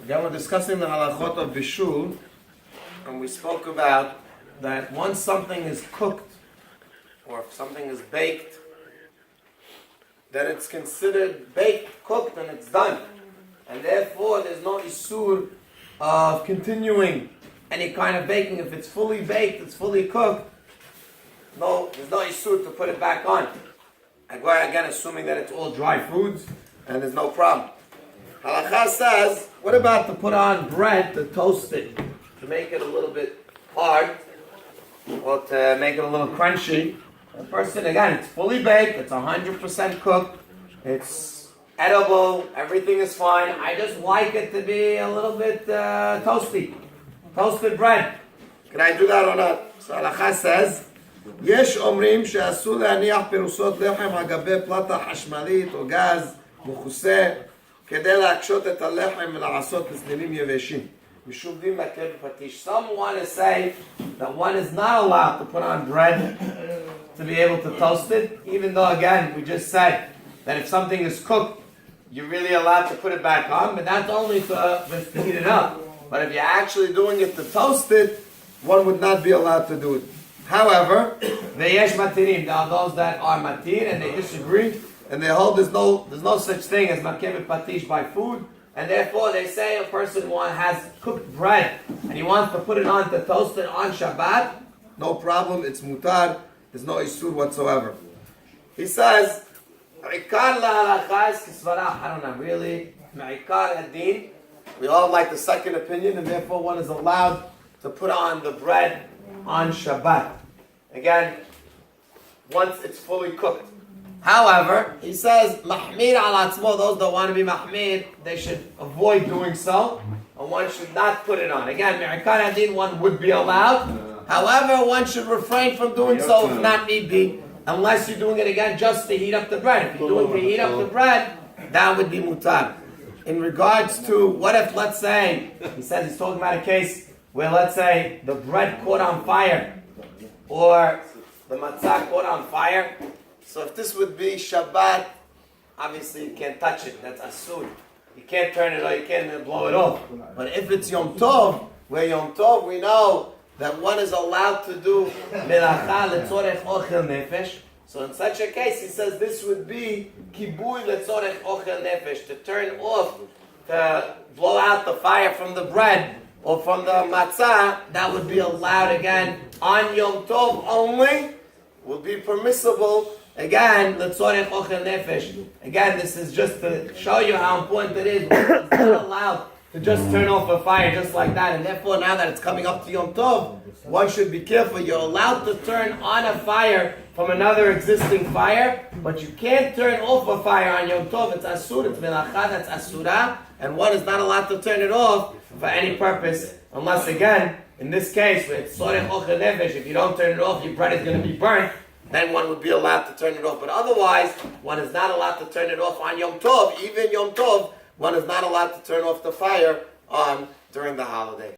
Again, we're discussing the halachot of bishul, and we spoke about that once something is cooked, or if something is baked, then it's considered baked, cooked, and it's done. And therefore, there's no isur of continuing any kind of baking. If it's fully baked, it's fully cooked, there's no isur to put it back on. Again, assuming that it's all dry foods, and there's no problem. Halakha says, what about to put on bread, to toast it, to make it a little bit hard, or to make it a little crunchy? The person, again, it's fully baked, it's 100% cooked, it's edible, everything is fine. I just like it to be a little bit toasty, toasted bread. Can I do that or not? So Halakha says, יש אומרים שאסור להניח פירוסות לחם על גבי פלטה חשמלית או גז מכוסה כדי להקשות את הלחם ולעשות לצלילים יבשים. משום דין מקל בפטיש. Some want to say that one is not allowed to put on bread to be able to toast it, even though, again, we just said that if something is cooked, you're really allowed to put it back on, but that's only to heat it up. But if you're actually doing it to toast it, one would not be allowed to do it. However, there are those that are matir and they disagree, and they hold there's no such thing as makeh patish by food, and therefore they say a person has cooked bread and he wants to put it on to toast it on Shabbat, no problem, it's mutar, there's no isur whatsoever. He says, Ikar la is kisvarah, I don't know, really, Ikar hadin, we all like the second opinion, and therefore one is allowed to put on the bread on Shabbat. Again, once it's fully cooked. However, he says, mahmir al atzmo, those that want to be mahmir, they should avoid doing so, and one should not put it on. Again, mi'ikar hadin, one would be allowed. However, one should refrain from doing so if not need be, unless you're doing it again just to heat up the bread. If you're doing it to heat up the bread, that would be mutar. In regards to, what if, let's say, he says he's talking about a case where, let's say, the bread caught on fire, or the matzah caught on fire. So if this would be Shabbat, obviously you can't touch it, that's asur. You can't turn it or you can't blow it off. But if it's Yom Tov, where Yom Tov we know that one is allowed to do melacha letzorech ochel nefesh. So in such a case, he says this would be kibui letzorech ochel nefesh, to turn off, to blow out the fire from the bread or from the matzah. That would be allowed again on Yom Tov only, will be permissible. Again, letzorech ochel nefesh. Again, this is just to show you how important it is. It's not allowed to just turn off a fire just like that. And therefore, now that it's coming up to Yom Tov, one should be careful. You're allowed to turn on a fire from another existing fire, but you can't turn off a fire on Yom Tov. It's asur, it's melacha, that's asura, and one is not allowed to turn it off for any purpose, unless, again, in this case, with tzorech ochel nefesh, if you don't turn it off, your bread is going to be burnt, then one would be allowed to turn it off. But otherwise, one is not allowed to turn it off on Yom Tov. Even Yom Tov, one is not allowed to turn off the fire on during the holiday.